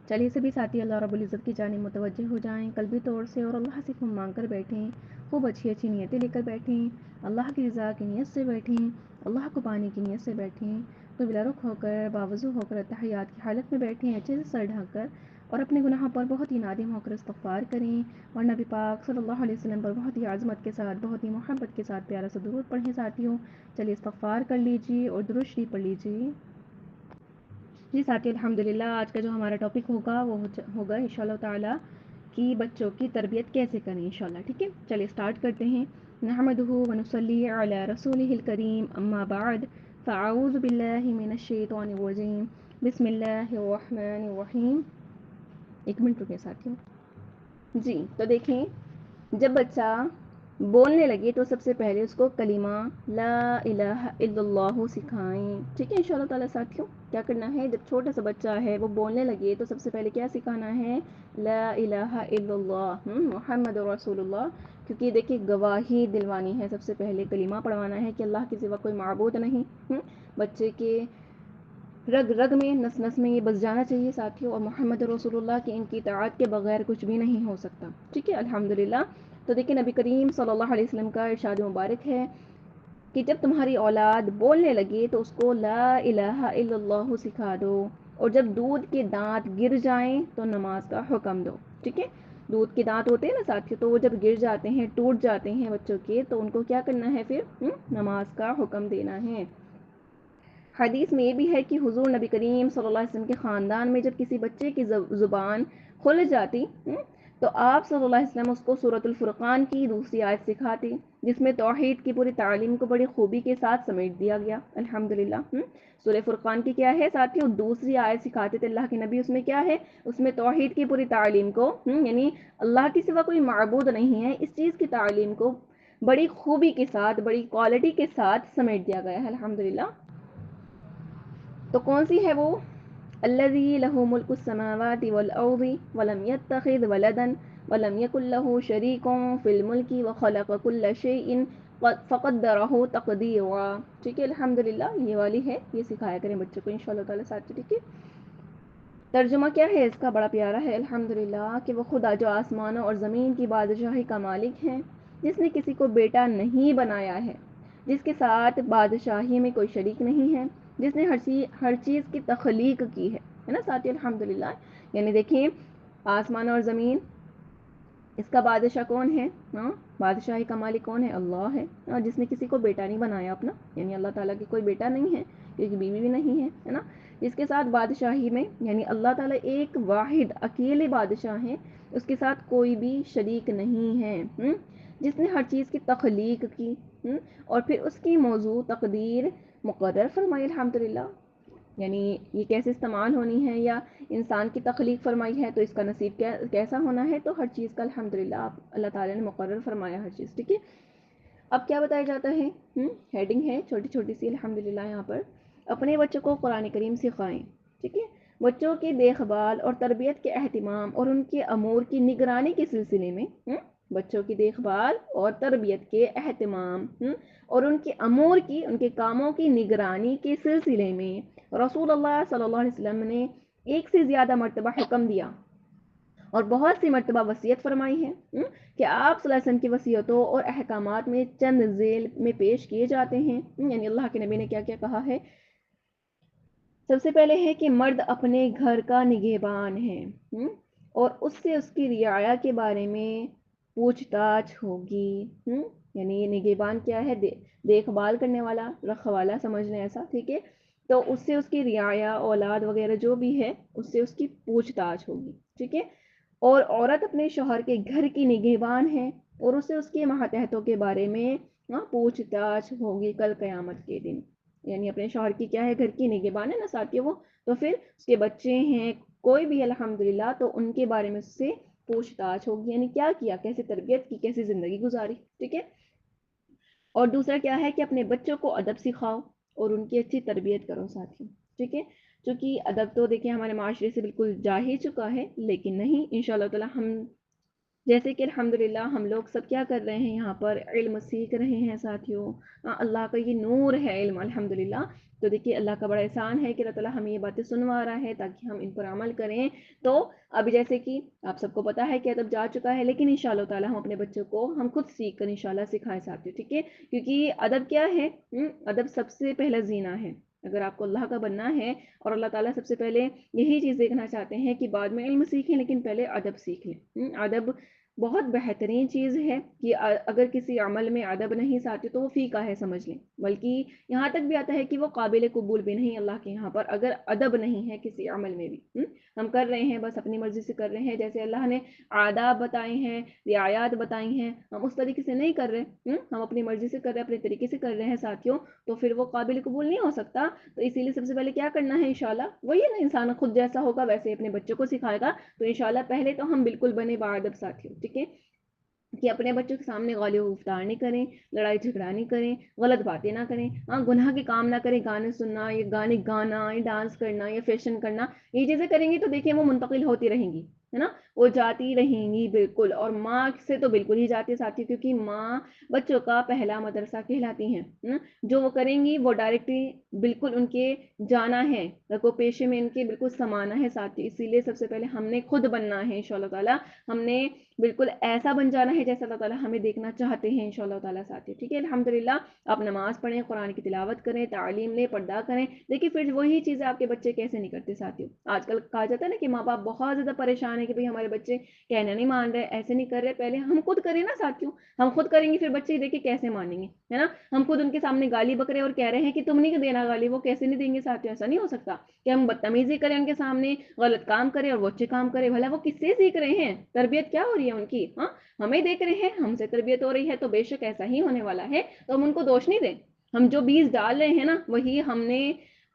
چلیے سبھی ساتھی اللہ رب العزت کی جانب متوجہ ہو جائیں قلبی طور سے اور اللہ سے خوب مانگ کر بیٹھیں، خوب اچھی اچھی نیتیں لے کر بیٹھیں، اللہ کی رضا کی نیت سے بیٹھیں، اللہ کو پانے کی نیت سے بیٹھیں، تو بلا رخ ہو کر باوضو ہو کر اتحیات کی حالت میں بیٹھیں، اچھے سے سر ڈھک کر اور اپنے گناہوں پر بہت ہی نادم ہو کر استغفار کریں اور نبی پاک صلی اللہ علیہ وسلم پر بہت ہی عظمت کے ساتھ بہت ہی محبت کے ساتھ پیارا سا درود پڑھیں ساتھیوں۔ چلیے استغفار کر لیجیے اور درود شریف پڑھ لیجیے۔ جی ساتھی الحمدللہ آج کا جو ہمارا ٹاپک ہوگا وہ ہوگا انشاءاللہ تعالی کہ بچوں کی تربیت کیسے کریں انشاءاللہ، ٹھیک ہے۔ چلیے سٹارٹ کرتے ہیں۔ نحمدہ ونصلی علی رسولہ الکریم اما بعد فاعوذ باللہ من الشیطان الرجیم بسم اللہ الرحمن الرحیم۔ ایک منٹ رکے ساتھیوں۔ جی تو دیکھیں، جب بچہ بولنے لگے تو سب سے پہلے اس کو کلمہ لا الہ الا اللہ سکھائیں، ٹھیک ہے انشاءاللہ تعالیٰ ساتھیوں۔ کیا کرنا ہے، جب چھوٹا سا بچہ ہے وہ بولنے لگے تو سب سے پہلے کیا سکھانا ہے، لا الہ الا اللہ محمد رسول اللہ، کیونکہ دیکھیں گواہی دلوانی ہے، سب سے پہلے کلمہ پڑھوانا ہے کہ اللہ کے سوا کوئی معبود نہیں۔ بچے کے رگ رگ میں نس نس میں یہ بس جانا چاہیے ساتھیوں، اور محمد رسول اللہ کی ان کی اطاعت کے بغیر کچھ بھی نہیں ہو سکتا، ٹھیک ہے الحمدللہ۔ تو دیکھیں نبی کریم صلی اللہ علیہ وسلم کا ارشاد مبارک ہے کہ جب تمہاری اولاد بولنے لگے تو اس کو لا الہ الا اللہ سکھا دو، اور جب دودھ کے دانت گر جائیں تو نماز کا حکم دو، ٹھیک ہے۔ دودھ کے دانت ہوتے ہیں نا ساتھیوں، تو وہ جب گر جاتے ہیں ٹوٹ جاتے ہیں بچوں کے، تو ان کو کیا کرنا ہے پھر نماز کا حکم دینا ہے۔ حدیث میں یہ بھی ہے کہ حضور نبی کریم صلی اللہ علیہ وسلم کے خاندان میں جب کسی بچے کی زبان کھل جاتی تو آپ صلی اللہ علیہ وسلم اس کو سورۃ الفرقان کی دوسری آیت سکھاتے، جس میں توحید کی پوری تعلیم کو بڑی خوبی کے ساتھ سمیٹ دیا گیا الحمدللہ۔ سورہ فرقان کی کیا ہے ساتھیوں، دوسری آیت سکھاتے تھے اللہ کے نبی، اس میں کیا ہے، اس میں توحید کی پوری تعلیم کو یعنی اللہ کے سوا کوئی معبود نہیں ہے، اس چیز کی تعلیم کو بڑی خوبی کے ساتھ بڑی کوالٹی کے ساتھ سمیٹ دیا گیا ہے الحمدللہ۔ تو کون سی ہے وہ، الذی لہ ملک السماوات والارض ولم یتخذ ولدا ولم یکن لہ شریک فی الملک وخلق کل شیء فقدرہ تقدیرا، ٹھیک ہے الحمدللہ۔ یہ والی ہے، یہ سکھایا کریں بچوں کو انشاءاللہ تعالیٰ ساتھ، ٹھیک ہے۔ ترجمہ کیا ہے اس کا، بڑا پیارا ہے الحمدللہ، کہ وہ خدا جو آسمانوں اور زمین کی بادشاہی کا مالک ہے، جس نے کسی کو بیٹا نہیں بنایا ہے، جس کے ساتھ بادشاہی میں کوئی شریک نہیں ہے، جس نے ہر چیز کی تخلیق کی ہے نا ساتھی الحمدللہ۔ یعنی دیکھیں آسمان اور زمین، اس کا بادشاہ کون ہے، بادشاہی کا مالک کون ہے، اللہ ہے، جس نے کسی کو بیٹا نہیں بنایا اپنا، یعنی اللہ تعالیٰ کی کوئی بیٹا نہیں ہے، ایک بیوی بھی نہیں ہے نا، جس کے ساتھ بادشاہی میں یعنی اللہ تعالیٰ ایک واحد اکیلے بادشاہ ہیں، اس کے ساتھ کوئی بھی شریک نہیں ہے، جس نے ہر چیز کی تخلیق کی اور پھر اس کی موضوع تقدیر مقرر فرمائی الحمدللہ۔ یعنی یہ کیسے استعمال ہونی ہے، یا انسان کی تخلیق فرمائی ہے تو اس کا نصیب کیسا ہونا ہے، تو ہر چیز کا الحمدللہ اللہ تعالیٰ نے مقرر فرمایا ہر چیز، ٹھیک ہے۔ اب کیا بتایا جاتا ہے، ہیڈنگ ہے چھوٹی چھوٹی سی الحمدللہ یہاں پر، اپنے بچوں کو قرآن کریم سکھائیں، ٹھیک ہے۔ بچوں کی دیکھ بھال اور تربیت کے اہتمام اور ان کے امور کی نگرانی کے سلسلے میں، بچوں کی دیکھ بھال اور تربیت کے اہتمام اور ان کے امور کی، ان کے کاموں کی نگرانی کے سلسلے میں رسول اللہ صلی اللہ علیہ وسلم نے ایک سے زیادہ مرتبہ حکم دیا اور بہت سی مرتبہ وصیت فرمائی ہے کہ آپ صلی اللہ علیہ وسلم کی وصیتوں اور احکامات میں چند ذیل میں پیش کیے جاتے ہیں۔ یعنی اللہ کے نبی نے کیا کیا کہا ہے، سب سے پہلے ہے کہ مرد اپنے گھر کا نگہبان ہے اور اس سے اس کی رعایا کے بارے میں پوچھ تاچھ ہوگی، یعنی نگہبان کیا ہے، دیکھ بھال کرنے والا، رکھوالا سمجھ لیں ایسا، ٹھیک ہے۔ تو اس سے اس کی رعایا، اولاد وغیرہ جو بھی ہے اس سے اس کی پوچھ تاچھ ہوگی، ٹھیک ہے۔ اور عورت اپنے شوہر کے گھر کی نگہبان ہے اور اسے اس کے ماتحتوں کے بارے میں پوچھ تاچھ ہوگی کل قیامت کے دن۔ یعنی اپنے شوہر کی کیا ہے، گھر کی نگہبان ہے نا ساتھی وہ، تو پھر اس کے بچے ہیں کوئی بھی الحمدللہ، تو ان کے بارے میں اس سے پوچھ تاچھ ہوگی، یعنی کیا کیا، کیسے تربیت کی، کیسے زندگی گزاری، ٹھیک ہے۔ اور دوسرا کیا ہے کہ اپنے بچوں کو ادب سکھاؤ اور ان کی اچھی تربیت کرو ساتھی، ٹھیک ہے۔ چونکہ ادب تو دیکھیں ہمارے معاشرے سے بالکل جا ہی چکا ہے، لیکن نہیں انشاءاللہ تعالی ہم جیسے کہ الحمدللہ ہم لوگ سب کیا کر رہے ہیں یہاں پر علم سیکھ رہے ہیں ساتھیوں. اللہ کا یہ نور ہے علم الحمدللہ. تو دیکھیے اللہ کا بڑا احسان ہے کہ اللہ تعالیٰ ہمیں یہ باتیں سنوا رہا ہے تاکہ ہم ان پر عمل کریں. تو اب جیسے کہ آپ سب کو پتا ہے کہ ادب جا چکا ہے، لیکن انشاءاللہ تعالیٰ ہم اپنے بچوں کو ہم خود سیکھ کر انشاءاللہ سکھائیں ساتھیوں، ٹھیک ہے. کیونکہ ادب کیا ہے؟ ادب سب سے پہلا زینہ ہے. اگر آپ کو اللہ کا بننا ہے اور اللہ تعالیٰ سب سے پہلے یہی چیز دیکھنا چاہتے ہیں کہ بعد میں علم سیکھیں لیکن پہلے ادب سیکھ لیں. ادب بہت بہترین چیز ہے کہ اگر کسی عمل میں ادب نہیں ساتھی تو وہ فیکا ہے سمجھ لیں، بلکہ یہاں تک بھی آتا ہے کہ وہ قابل قبول بھی نہیں اللہ کے یہاں پر اگر ادب نہیں ہے کسی عمل میں بھی. ہم کر رہے ہیں بس اپنی مرضی سے کر رہے ہیں، جیسے اللہ نے آداب بتائے ہیں، رعایات بتائی ہیں، ہم اس طریقے سے نہیں کر رہے، ہم اپنی مرضی سے کر رہے ہیں، اپنے طریقے سے کر رہے ہیں ساتھیوں، تو پھر وہ قابل قبول نہیں ہو سکتا. تو اسی لیے سب سے پہلے کیا کرنا ہے انشاءاللہ وہی نا، انسان خود جیسا ہوگا ویسے اپنے بچوں کو سکھائے گا. تو انشاءاللہ پہلے تو ہم بالکل بنے باادب ساتھیوں، ٹھیک ہے، کہ اپنے بچوں کے سامنے غالی و گفتار نہیں کریں، لڑائی جھگڑا نہیں کریں، غلط باتیں نہ کریں، گناہ کے کام نہ کریں، گانے سننا یا گانے گانا یا ڈانس کرنا یا فیشن کرنا، یہ چیزیں کریں گی تو دیکھیں وہ منتقل ہوتی رہیں گی، ہے نا، وہ جاتی رہیں گی بالکل. اور ماں سے تو بالکل ہی جاتی ساتھی، کیونکہ ماں بچوں کا پہلا مدرسہ کہلاتی ہیں. جو وہ کریں گی وہ ڈائریکٹلی بالکل ان کے جانا ہے، رگو پیشے میں ان کے بالکل سمانا ہے ساتھی. اسی لیے سب سے پہلے ہم نے خود بننا ہے انشاءاللہ تعالیٰ، ہم نے بالکل ایسا بن جانا ہے جیسا اللہ تعالیٰ ہمیں دیکھنا چاہتے ہیں انشاءاللہ تعالیٰ ساتھی، ٹھیک ہے. الحمدللہ آپ نماز پڑھیں، قرآن کی تلاوت کریں، تعلیم لیں، پردہ کریں. دیکھیے پھر وہی چیزیں آپ کے بچے کیسے نہیں کرتے ساتھیوں. آج کل کہا جاتا ہے نا کہ ماں باپ بہت زیادہ پریشان ہے کہ بھئی ہمارے بچے کہنا نہیں مان رہے، ایسے نہیں کر رہے. پہلے ہم خود کریں نا ساتھیوں، ہم خود کریں گے پھر بچے دیکھیں کیسے مانیں گے، ہے نا. ہم خود ان کے سامنے گالی بکرے اور کہہ رہے ہیں کہ تم نہیں دینا گالی، وہ کیسے نہیں دیں گے ساتھیوں. ایسا نہیں ہو سکتا کہ ہم بدتمیزی کریں ان کے سامنے، غلط کام کریں اور وہ اچھے کام کرے. بھلا وہ کس سے سیکھ رہے ہیں؟ تربیت کیا ہو رہی ہے ان کی؟ ہمیں دیکھ رہے ہیں، ہم سے تربیت ہو رہی ہے، تو بے شک ایسا ہی ہونے والا ہے. تو ہم ان کو دوش نہیں دیں. ہم جو بیج ڈال رہے ہیں نا وہی ہم نے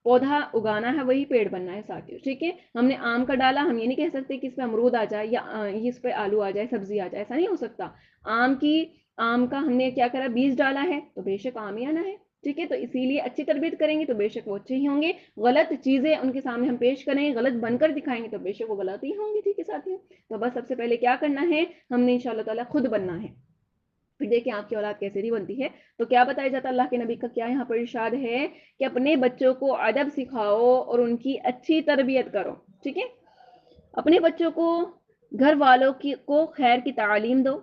پودا اگانا ہے، وہی پیڑ بننا ہے ساتھیوں، ٹھیک ہے. ہم نے آم کا ڈالا، ہم یہ نہیں کہہ سکتے کہ اس پہ امرود آ جائے یا اس پہ آلو آ جائے، سبزی آ جائے، ایسا نہیں ہو سکتا. آم کا ہم نے کیا کرا، بیج ڈالا ہے تو بے شک آم ہی آنا ہے، ٹھیک ہے. تو اسی لیے اچھی تربیت کریں گے تو بے شک وہ اچھے ہی ہوں گے. غلط چیزیں ان کے سامنے ہم پیش کریں، غلط بن کر دکھائیں گے تو بے شک وہ غلط ہی ہوں گی، ٹھیک ہے ساتھیوں. تو بس سب سے پہلے کیا کرنا ہے، ہم نے انشاءاللہ تعالیٰ خود بننا ہے. پھر دیکھیں آپ کی اولاد کیسے نہیں بنتی ہے. تو کیا بتایا جاتا ہے، اللہ کے نبی کا کیا یہاں پر ارشاد ہے کہ اپنے بچوں کو ادب سکھاؤ اور ان کی اچھی تربیت کرو، ٹھیک ہے. اپنے بچوں کو، گھر والوں کو خیر کی تعلیم دو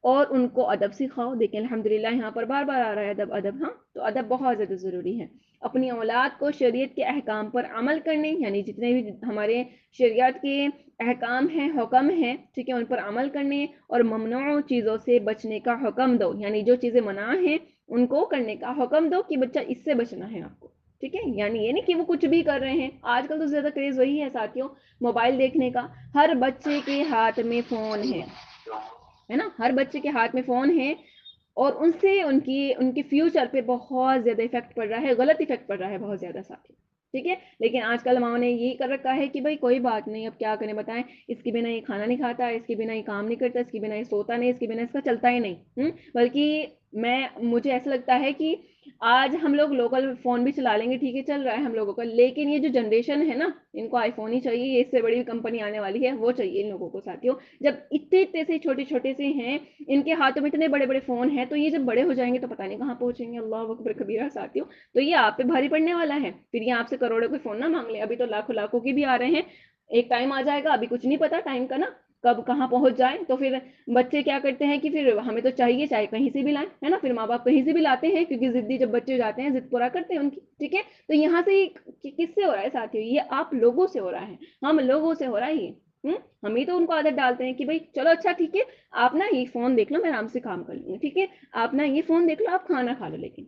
اور ان کو ادب سکھاؤ. دیکھیں الحمدللہ یہاں پر بار بار آ رہا ہے ادب ادب. تو ادب بہت زیادہ ضروری ہے. اپنی اولاد کو شریعت کے احکام پر عمل کرنے، یعنی جتنے بھی ہمارے شریعت کے احکام ہیں، حکم ہیں، ٹھیک ہے، ان پر عمل کرنے اور ممنوع چیزوں سے بچنے کا حکم دو. یعنی جو چیزیں منع ہیں ان کو کرنے کا حکم دو کہ بچہ اس سے بچنا ہے آپ کو، ٹھیک ہے. یعنی یہ نہیں کہ وہ کچھ بھی کر رہے ہیں. آج کل تو زیادہ کریز وہی ہے ساتھیوں، موبائل دیکھنے کا. ہر بچے کے ہاتھ میں فون ہے نا، ہر بچے کے ہاتھ میں فون ہے اور ان سے ان کے فیوچر پہ بہت زیادہ افیکٹ پڑ رہا ہے، غلط افیکٹ پڑ رہا ہے بہت زیادہ ساتھی، ٹھیک ہے. لیکن آج کل ماں نے یہی کر رکھا ہے کہ بھائی کوئی بات نہیں، اب کیا کریں بتائیں، اس کے بنا یہ کھانا نہیں کھاتا، اس کے بنا یہ کام نہیں کرتا، اس کے بنا یہ سوتا نہیں، اس کے بنا اس کا چلتا ہی نہیں. بلکہ مجھے ایسا لگتا ہے کہ آج ہم لوگ لوکل فون بھی چلا لیں گے، ٹھیک ہے چل رہا ہے ہم لوگوں کا، لیکن یہ جو جنریشن ہے نا ان کو آئی فون ہی چاہیے، یہ اس سے بڑی کمپنی آنے والی ہے وہ چاہیے ان لوگوں کو ساتھیوں. جب اتنے سے چھوٹے چھوٹے سے ہیں، ان کے ہاتھوں میں اتنے بڑے بڑے فون ہیں، تو یہ جب بڑے ہو جائیں گے تو پتہ نہیں کہاں پہنچیں گے. اللہ اکبر کبیرہ ساتھیوں. تو یہ آپ پہ بھاری پڑنے والا ہے. پھر یہ آپ سے کروڑوں کے فون نہ مانگ لیں. ابھی تو لاکھوں لاکھوں کے بھی آ رہے ہیں، ایک ٹائم آ جائے گا، ابھی کچھ نہیں پتا ٹائم کا نا کب کہاں پہنچ جائے. تو پھر بچے کیا کرتے ہیں کہ پھر ہمیں تو چاہیے چاہے کہیں سے بھی لائیں، ہے نا. پھر ماں باپ کہیں سے بھی لاتے ہیں کیونکہ ضدی جب بچے جاتے ہیں ضد پورا کرتے ہیں ان کی، ٹھیک ہے. تو یہاں سے کس سے ہو رہا ہے ساتھیوں؟ یہ آپ لوگوں سے ہو رہا ہے، ہم لوگوں سے ہو رہا ہے یہ. ہم ہی تو ان کو عادت ڈالتے ہیں کہ بھائی چلو اچھا ٹھیک ہے آپ نا یہ فون دیکھ لو، میں آرام سے کام کر لوں گی، ٹھیک ہے. آپ نا یہ فون دیکھ لو، آپ کھانا کھا لو. لیکن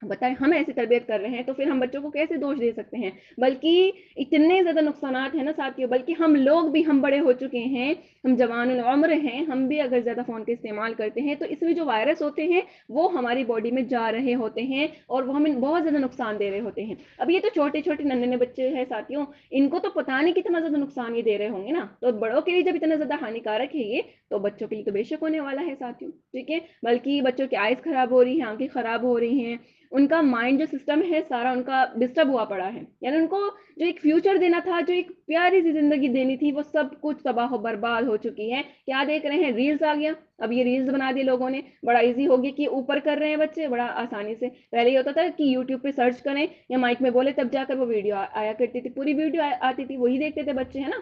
بتائیں ہم ایسی تربیت کر رہے ہیں تو پھر ہم بچوں کو کیسے دوش دے سکتے ہیں؟ بلکہ اتنے زیادہ نقصانات ہیں نا ساتھیوں. بلکہ ہم لوگ بھی، ہم بڑے ہو چکے ہیں، ہم جوان العمر ہیں، ہم بھی اگر زیادہ فون کا استعمال کرتے ہیں تو اس میں جو وائرس ہوتے ہیں وہ ہماری باڈی میں جا رہے ہوتے ہیں اور وہ ہمیں بہت زیادہ نقصان دے رہے ہوتے ہیں. اب یہ تو چھوٹے چھوٹے ننھے بچے ہیں ساتھیوں، ان کو تو پتہ نہیں کتنا زیادہ نقصان یہ دے رہے ہوں گے نا. تو بڑوں کے لیے جب اتنا زیادہ ہانیکارک ہے یہ، تو بچوں کے لیے تو بے شک ہونے والا ہے ساتھیوں، ٹھیک ہے. بلکہ بچوں کی آئز خراب ہو رہی ہیں، آنکھیں خراب ہو رہی ہیں، ان کا مائنڈ جو سسٹم ہے سارا ان کا ڈسٹرب ہوا پڑا ہے. یعنی ان کو جو ایک فیوچر دینا تھا, جو ایک پیاری سی زندگی دینی تھی, وہ سب کچھ تباہ و برباد ہو چکی ہے. کیا دیکھ رہے ہیں؟ ریلز آ گیا. اب یہ ریلز بنا دیے لوگوں نے, بڑا ایزی ہو گیا کہ اوپر کر رہے ہیں بچے بڑا آسانی سے. پہلے یہ ہوتا تھا کہ یوٹیوب پہ سرچ کریں یا مائک میں بولے تب جا کر وہ ویڈیو آیا کرتی تھی, پوری ویڈیو آتی تھی, وہی دیکھتے تھے بچے, ہے نا.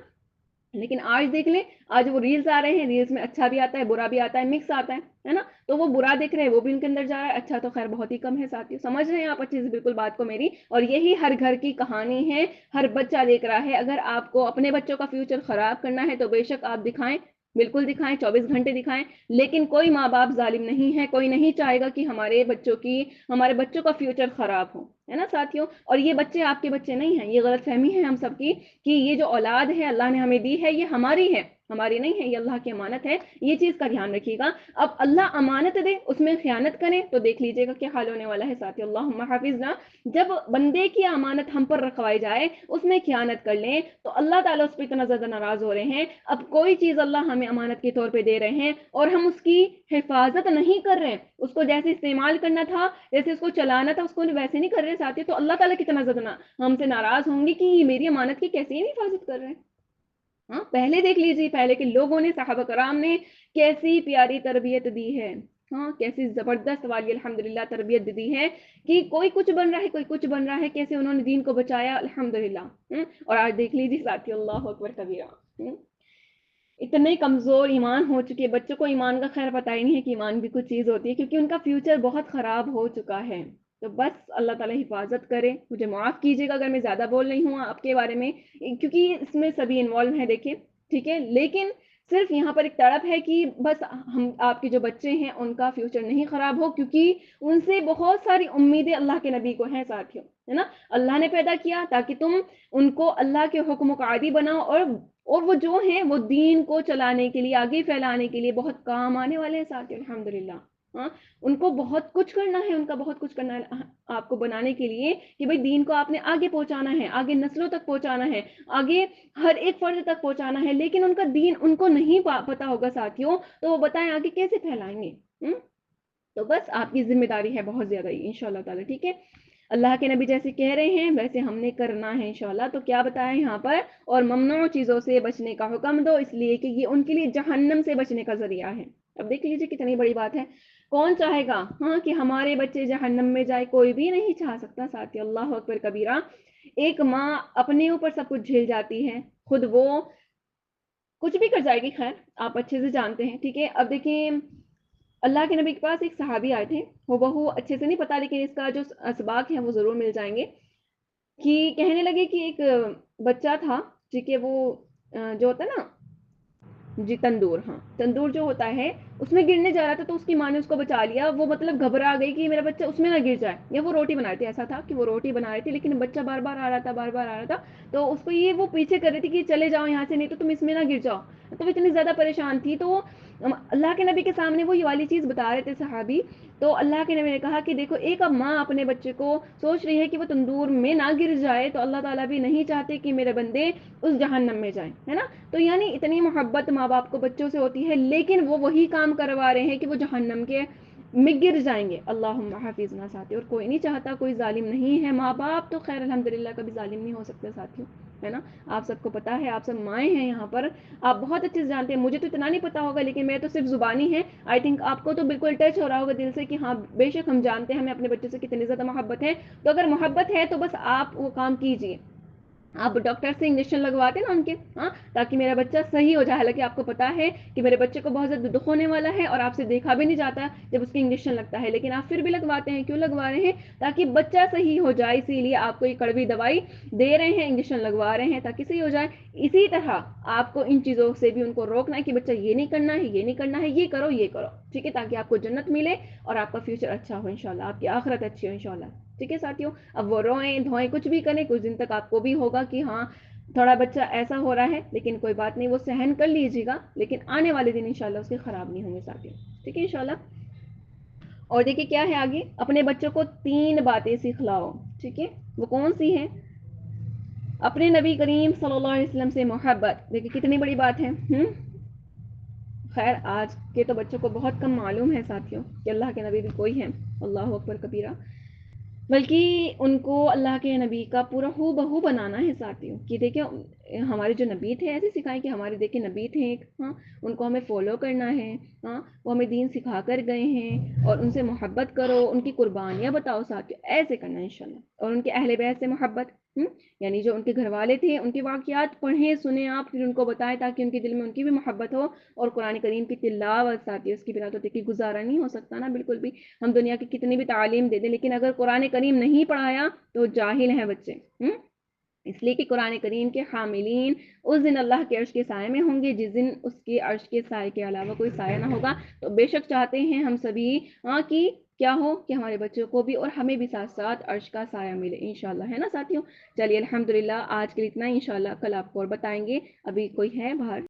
لیکن آج دیکھ لیں, آج وہ ریلز آ رہے ہیں, ریلز میں اچھا بھی آتا ہے برا بھی آتا ہے, مکس آتا ہے نا. تو وہ برا دیکھ رہے ہیں وہ بھی ان کے اندر جا رہا ہے, اچھا تو خیر بہت ہی کم ہے ساتھیوں. سمجھ رہے ہیں آپ اچھے سے بالکل بات کو میری؟ اور یہی ہر گھر کی کہانی ہے, ہر بچہ دیکھ رہا ہے. اگر آپ کو اپنے بچوں کا فیوچر خراب کرنا ہے تو بے شک آپ دکھائیں, بالکل دکھائیں, 24 گھنٹے دکھائیں. لیکن کوئی ماں باپ ظالم نہیں ہے, کوئی نہیں چاہے گا کہ ہمارے بچوں کا فیوچر خراب ہو, ہے نا ساتھیوں. اور یہ بچے آپ کے بچے نہیں ہیں, یہ غلط فہمی ہے ہم سب کی کہ یہ جو اولاد ہے اللہ نے ہمیں دی ہے یہ ہماری ہے, ہماری نہیں ہے, یہ اللہ کی امانت ہے. یہ چیز کا دھیان رکھیے گا. اب اللہ امانت دے, اس میں خیانت کریں تو دیکھ لیجیے گا کیا حال ہونے والا ہے ساتھیوں. اللہم حافظنا. جب بندے کی امانت ہم پر رکھوائی جائے, اس میں خیانت کر لیں تو اللہ تعالیٰ اس پہ اتنا زیادہ ناراض ہو رہے ہیں. اب کوئی چیز اللہ ہمیں امانت کے طور پہ دے رہے ہیں اور ہم اس کی حفاظت نہیں کر رہے, اس کو جیسے استعمال کرنا تھا, جیسے اس کو چلانا تھا, اس کو ویسے نہیں کر رہے ساتھی, تو اللہ تعالیٰ کتنا زیادہ ہم سے ناراض ہوں گے کہ یہ میری امانت کی کیسے نہیں حفاظت کر رہے ہیں. ہاں, پہلے دیکھ لیجیے, پہلے کے لوگوں نے, صحابہ کرام نے کیسی پیاری تربیت دی ہے. ہاں, کیسی زبردست والی الحمدللہ تربیت دی ہے کہ کوئی کچھ بن رہا ہے, کوئی کچھ بن رہا ہے, کیسے انہوں نے دین کو بچایا الحمدللہ. اور آج دیکھ لیجیے ساتھی, اللہ اکبر کبیرہ, اتنے کمزور ایمان ہو چکے, بچوں کو ایمان کا خیر پتہ ہی نہیں ہے کہ ایمان بھی کچھ چیز ہوتی ہے, کیونکہ ان کا فیوچر بہت خراب ہو چکا ہے. تو بس اللہ تعالیٰ حفاظت کرے. مجھے معاف کیجیے گا اگر میں زیادہ بول رہی ہوں آپ کے بارے میں, کیونکہ اس میں سبھی انوالو ہیں, دیکھیں ٹھیک ہے. لیکن صرف یہاں پر ایک تڑپ ہے کہ بس ہم آپ کے جو بچے ہیں ان کا فیوچر نہیں خراب ہو, کیونکہ ان سے بہت ساری امیدیں اللہ کے نبی کو ہیں ساتھیوں, ہے نا. اللہ نے پیدا کیا تاکہ تم ان کو اللہ کے حکم کا عادی بناؤ, اور وہ جو ہیں وہ دین کو چلانے کے لیے, آگے پھیلانے کے لیے بہت کام آنے والے ہیں ساتھیوں الحمدللہ. ہاں, ان کو بہت کچھ کرنا ہے, ان کا بہت کچھ کرنا ہے آپ کو بنانے کے لیے کہ بھئی دین کو آپ نے آگے پہنچانا ہے, آگے نسلوں تک پہنچانا ہے, آگے ہر ایک فرد تک پہنچانا ہے. لیکن ان کا دین ان کو نہیں پتا ہوگا ساتھیوں, تو وہ بتائیں آگے کیسے پھیلائیں گے. تو بس آپ کی ذمہ داری ہے بہت زیادہ ہی انشاءاللہ تعالی, ٹھیک ہے. اللہ کے نبی جیسے کہہ رہے ہیں ویسے ہم نے کرنا ہے انشاءاللہ. تو کیا بتایا یہاں پر, اور ممنوع چیزوں سے بچنے کا حکم دو, اس لیے کہ یہ ان کے لیے جہنم سے بچنے کا ذریعہ ہے. اب دیکھ لیجیے کتنی بڑی بات ہے. کون چاہے گا ہاں کہ ہمارے بچے جہنم میں جائے؟ کوئی بھی نہیں چاہ سکتا ساتھی, اللہ اکبر کبیرہ. ایک ماں اپنے اوپر سب کچھ جھیل جاتی ہے, خود وہ کچھ بھی کر جائے گی, خیر آپ اچھے سے جانتے ہیں, ٹھیک ہے. اب دیکھیں اللہ کے نبی کے پاس ایک صحابی آئے تھے, وہ بہو اچھے سے نہیں پتا لیکن اس کا جو اسباق ہے وہ ضرور مل جائیں گے, کہ کہنے لگے کہ ایک بچہ تھا, ٹھیک ہے, وہ جو ہوتا ہے نا جی تندور, ہاں تندور جو ہوتا ہے اس میں گرنے جا رہا تھا, تو اس کی ماں نے اس کو بچا لیا. وہ مطلب گھبرا گئی کہ میرا بچہ اس میں نہ گر جائے, یا وہ روٹی بنا رہی تھی, ایسا تھا کہ وہ روٹی بنا رہی تھی لیکن بچہ بار بار آ رہا تھا, بار بار آ رہا تھا, تو اس کو یہ وہ پیچھے کر رہی تھی کہ چلے جاؤ یہاں سے, نہیں تو تم اس میں نہ گر جاؤ. تو وہ اتنی زیادہ پریشان تھی, تو اللہ کے نبی کے سامنے وہ یہ والی چیز بتا رہے تھے صحابی. تو اللہ کے نبی نے کہا کہ دیکھو, ایک اب ماں اپنے بچے کو سوچ رہی ہے کہ وہ تندور میں نہ گر جائے, تو اللہ تعالیٰ بھی نہیں چاہتے کہ میرے بندے اس جہنم میں جائیں, ہے نا. تو یعنی اتنی محبت ماں باپ کو بچوں سے ہوتی ہے, لیکن وہ وہی کام کروا رہے ہیں کہ وہ جہنم کے میں گر جائیں گے. اللہم حافظنا ساتھی. اور کوئی نہیں چاہتا, کوئی ظالم نہیں ہے, ماں باپ تو خیر الحمدللہ کبھی ظالم نہیں ہو سکتے ساتھیوں, ہے نا. آپ سب کو پتا ہے, آپ سب مائیں ہیں یہاں پر, آپ بہت اچھے سے جانتے ہیں. مجھے تو اتنا نہیں پتا ہوگا, لیکن میں تو صرف زبانی ہے. آئی تھنک آپ کو تو بالکل ٹچ ہو رہا ہوگا دل سے کہ ہاں بے شک ہم جانتے ہیں ہمیں اپنے بچے سے کتنی زیادہ محبت ہے. تو اگر محبت ہے تو بس آپ وہ کام کیجیے. آپ ڈاکٹر سے انجیکشن لگواتے نا ان کے, ہاں, تاکہ میرا بچہ صحیح ہو جائے. حالانکہ آپ کو پتا ہے کہ میرے بچے کو بہت زیادہ دکھ ہونے والا ہے, اور آپ سے دیکھا بھی نہیں جاتا جب اس کی انجیکشن لگتا ہے, لیکن آپ پھر بھی لگواتے ہیں. کیوں لگوا رہے ہیں؟ تاکہ بچہ صحیح ہو جائے. اسی لیے آپ کو یہ کڑوی دوائی دے رہے ہیں, انجیکشن لگوا رہے ہیں تاکہ صحیح ہو جائے. اسی طرح آپ کو ان چیزوں سے بھی ان کو روکنا ہے کہ بچہ یہ نہیں کرنا ہے, یہ نہیں کرنا ہے, یہ کرو, یہ کرو, ٹھیک ہے, تاکہ آپ کو جنت ملے اور آپ کا فیوچر اچھا ہو انشاءاللہ, آپ کی آخرت اچھی ہو انشاءاللہ, ٹھیک ہے ساتھیوں. اب وہ روئیں دھوئیں کچھ بھی کریں, کچھ دن تک آپ کو بھی ہوگا کہ ہاں تھوڑا بچہ ایسا ہو رہا ہے, لیکن کوئی بات نہیں, وہ سہن کر لیجیے گا. لیکن آنے والے دن انشاءاللہ اس کے خراب نہیں ہوں گے ساتھیوں, ٹھیک ہے انشاءاللہ. اور دیکھیں کیا ہے آگے, اپنے بچوں کو 3 باتیں سکھلاؤ, ٹھیک ہے. وہ کون سی ہیں؟ اپنے نبی کریم صلی اللہ علیہ وسلم سے محبت. دیکھیں کتنی بڑی بات ہے. خیر آج کے تو بچوں کو بہت کم معلوم ہے ساتھیوں کہ اللہ کے نبی بھی کوئی ہے, اللہ اکبر کبیرہ. بلکہ ان کو اللہ کے نبی کا پورا ہو بہو بنانا ہے ساتھیوں، کہ دیکھیں ہمارے جو نبی تھے ایسے سکھائے کہ ہمارے دیکھیں نبی تھے ایک، ہاں ان کو ہمیں فالو کرنا ہے، ہاں وہ ہمیں دین سکھا کر گئے ہیں، اور ان سے محبت کرو، ان کی قربانیاں بتاؤ ساتھیوں، ایسے کرنا ہے انشاءاللہ، اور ان کے اہل بیت سے محبت، یعنی جو ان کے گھر والے تھے ان کے واقعات پڑھیں سنیں آپ، پھر ان کو بتائیں تاکہ ان کے دل میں ان کی بھی محبت ہو، اور قرآن کریم کی تلاوت ساتھی اس کی بنا تو دیکھیے گزارا نہیں ہو سکتا نا بالکل بھی، ہم دنیا کی کتنی بھی تعلیم دے دیں لیکن اگر قرآن کریم نہیں پڑھایا تو جاہل ہیں بچے، اس لیے کہ قرآن کریم کے حاملین اس دن اللہ کے عرش کے سائے میں ہوں گے، جس دن اس کے عرش کے سائے کے علاوہ کوئی سایہ نہ ہوگا۔ تو بے شک چاہتے ہیں ہم سبھی کہ کیا ہو کہ ہمارے بچوں کو بھی اور ہمیں بھی ساتھ ساتھ عرش کا سایہ ملے انشاءاللہ، ہے نا ساتھیوں؟ چلیے الحمدللہ آج کے لیے اتنا ہی، انشاءاللہ کل آپ کو اور بتائیں گے، ابھی کوئی ہے باہر؟